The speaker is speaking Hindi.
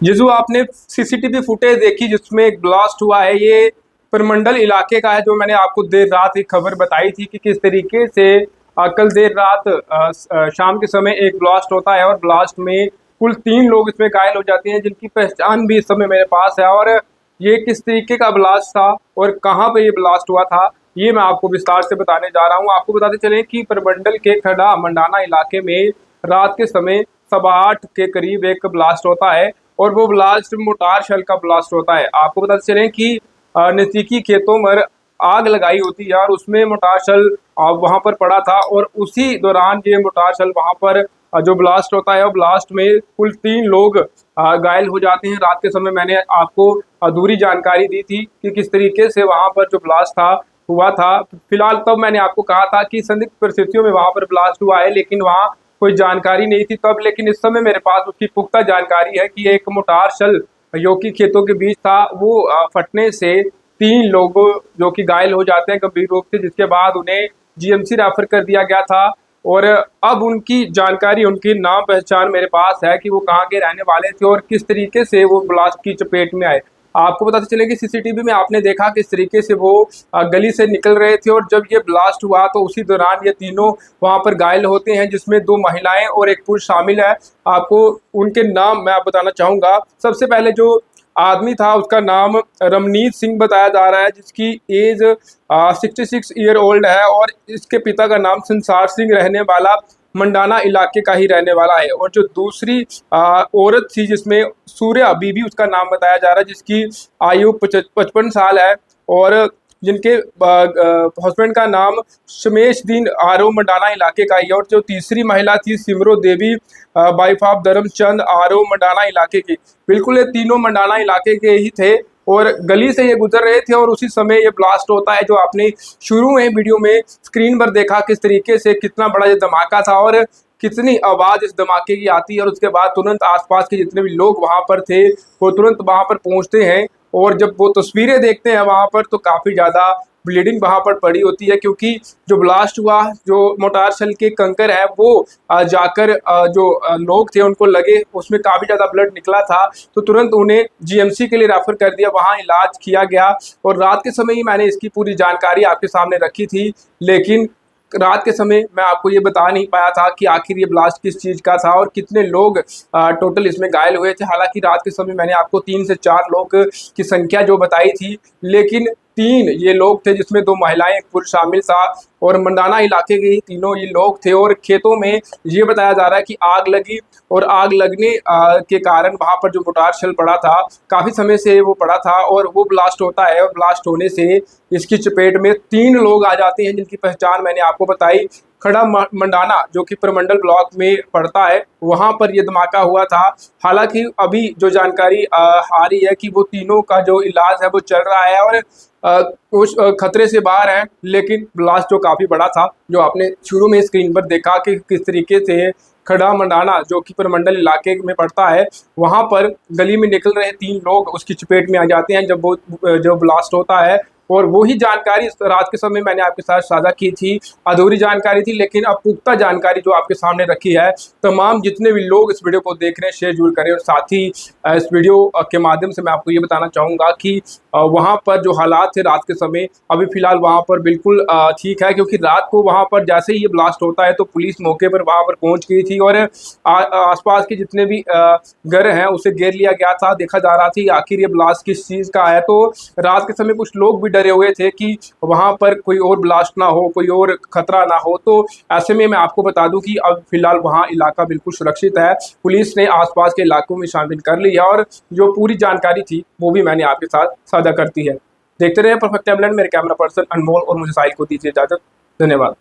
ये जो आपने सीसीटीवी फुटेज देखी जिसमें एक ब्लास्ट हुआ है, ये परमंडल इलाके का है। जो मैंने आपको देर रात एक खबर बताई थी कि किस तरीके से कल देर रात शाम के समय एक ब्लास्ट होता है और ब्लास्ट में कुल 3 लोग इसमें घायल हो जाते हैं, जिनकी पहचान भी इस समय मेरे पास है। और ये किस तरीके का ब्लास्ट था और कहाँ पे ये ब्लास्ट हुआ था, ये मैं आपको विस्तार से बताने जा रहा हूँ। आपको बताते चलें कि परमंडल के खड़ा मंडाना इलाके में रात के समय 8:15 के करीब एक ब्लास्ट होता है और वो ब्लास्ट मोटार शेल का ब्लास्ट होता है। आपको बताते चलें कि नजदीकी खेतों में आग लगाई होती है और उसमें मोटार शेल वहां पर पड़ा था और उसी दौरान ये मोटार शेल वहां पर जो ब्लास्ट होता है और ब्लास्ट में कुल 3 लोग घायल हो जाते हैं। रात के समय मैंने आपको अधूरी जानकारी दी थी कि किस तरीके से वहां पर जो ब्लास्ट था हुआ था। फिलहाल तब मैंने आपको कहा था कि संदिग्ध परिस्थितियों में वहां पर ब्लास्ट हुआ है, लेकिन वहां कोई जानकारी नहीं थी तब। लेकिन इस समय मेरे पास उसकी पुख्ता जानकारी है कि एक मोटार शेल जो कि खेतों के बीच था, वो फटने से 3 लोगों जो कि घायल हो जाते हैं गंभीर रूप से, जिसके बाद उन्हें जीएमसी रेफर कर दिया गया था। और अब उनकी जानकारी, उनकी नाम पहचान मेरे पास है कि वो कहाँ के रहने वाले थे और किस तरीके से वो ब्लास्ट की चपेट में आए। आपको बताते चले कि सीसीटीवी में आपने देखा किस तरीके से वो गली से निकल रहे थे और जब ये ब्लास्ट हुआ तो उसी दौरान ये तीनों वहां पर घायल होते हैं, जिसमें 2 महिलाएं और एक पुरुष शामिल है। आपको उनके नाम मैं आप बताना चाहूंगा। सबसे पहले जो आदमी था उसका नाम रमनीत सिंह बताया जा रहा है, जिसकी एज 66 ईयर ओल्ड है और इसके पिता का नाम संसार सिंह, रहने वाला मंडाना इलाके का ही रहने वाला है। और जो दूसरी औरत थी जिसमें सूर्या बीबी उसका नाम बताया जा रहा है, जिसकी आयु 55 साल है और जिनके हस्बैंड का नाम शमेशदीन आरो मंडाना इलाके का ही है। और जो तीसरी महिला थी सिमरो देवी वाइफ ऑफ धर्मचंद आरो मंडाना इलाके की। बिल्कुल ये तीनों मंडाना इलाके के ही थे और गली से ये गुजर रहे थे और उसी समय ये ब्लास्ट होता है, जो आपने शुरू में वीडियो में स्क्रीन पर देखा किस तरीके से कितना बड़ा ये धमाका था और कितनी आवाज इस धमाके की आती है। और उसके बाद तुरंत आसपास के जितने भी लोग वहां पर थे वो तुरंत वहां पर पहुंचते हैं और जब वो तस्वीरें देखते हैं वहां पर तो काफी ज्यादा ब्लीडिंग वहां पर पड़ी होती है, क्योंकि जो ब्लास्ट हुआ, जो मोटार शेल के कंकर है वो जाकर जो लोग थे उनको लगे, उसमें काफी ज्यादा ब्लड निकला था। तो तुरंत उन्हें जीएमसी के लिए रेफर कर दिया, वहां इलाज किया गया। और रात के समय ही मैंने इसकी पूरी जानकारी आपके सामने रखी थी, लेकिन रात के समय मैं आपको ये बता नहीं पाया था कि आखिर ये ब्लास्ट किस चीज़ का था और कितने लोग टोटल इसमें घायल हुए थे। हालांकि रात के समय मैंने आपको 3 से 4 लोग की संख्या जो बताई थी, लेकिन 3 ये लोग थे जिसमें 2 महिलाएं एक पुरुष शामिल था और मंडाना इलाके के ही तीनों ये लोग थे। और खेतों में ये बताया जा रहा है कि आग लगी और आग लगने के कारण वहां पर जो मोटार शेल पड़ा था, काफी समय से वो पड़ा था और वो ब्लास्ट होता है और ब्लास्ट होने से इसकी चपेट में 3 लोग आ जाते हैं, जिनकी पहचान मैंने आपको बताई। खड़ा मंडाना जो कि प्रमंडल ब्लॉक में पड़ता है, वहां पर ये धमाका हुआ था। हालांकि अभी जो जानकारी आ रही है कि वो तीनों का जो इलाज है वो चल रहा है और कुछ खतरे से बाहर है, लेकिन ब्लास्ट जो काफी बड़ा था, जो आपने शुरू में स्क्रीन पर देखा कि किस तरीके से खड़ा मंडाना जो कि प्रमंडल इलाके में पड़ता है, वहां पर गली में निकल रहे 3 लोग उसकी चपेट में आ जाते हैं जब वो जो ब्लास्ट होता है। और वही जानकारी रात के समय मैंने आपके साथ साझा की थी, अधूरी जानकारी थी, लेकिन अब पुख्ता जानकारी जो आपके सामने रखी है। तमाम जितने भी लोग इस वीडियो को देख रहे हैं शेयर जरूर करें और साथ ही इस वीडियो के माध्यम से मैं आपको ये बताना चाहूँगा कि वहाँ पर जो हालात थे रात के समय, अभी फिलहाल वहाँ पर बिल्कुल ठीक है, क्योंकि रात को वहाँ पर जैसे ही ये ब्लास्ट होता है तो पुलिस मौके पर वहाँ पर पहुँच गई थी और आसपास के जितने भी घर हैं उसे घेर लिया गया था। देखा जा रहा था आखिर ये ब्लास्ट किस चीज़ का है। तो रात के समय कुछ लोग भी डरे हुए थे कि वहां पर कोई और ब्लास्ट ना हो, कोई और खतरा ना हो। तो ऐसे में मैं आपको बता दूं कि अब फिलहाल वहां इलाका बिल्कुल सुरक्षित है। पुलिस ने आसपास के इलाकों में शामिल कर ली है और जो पूरी जानकारी थी वो भी मैंने आपके साथ साझा करती है। देखते रहे परफेक्ट टाइमलाइन। मेरे कैमरा पर्सन अनमोल और मुझे साहिल को दीजिए इजाजत। धन्यवाद।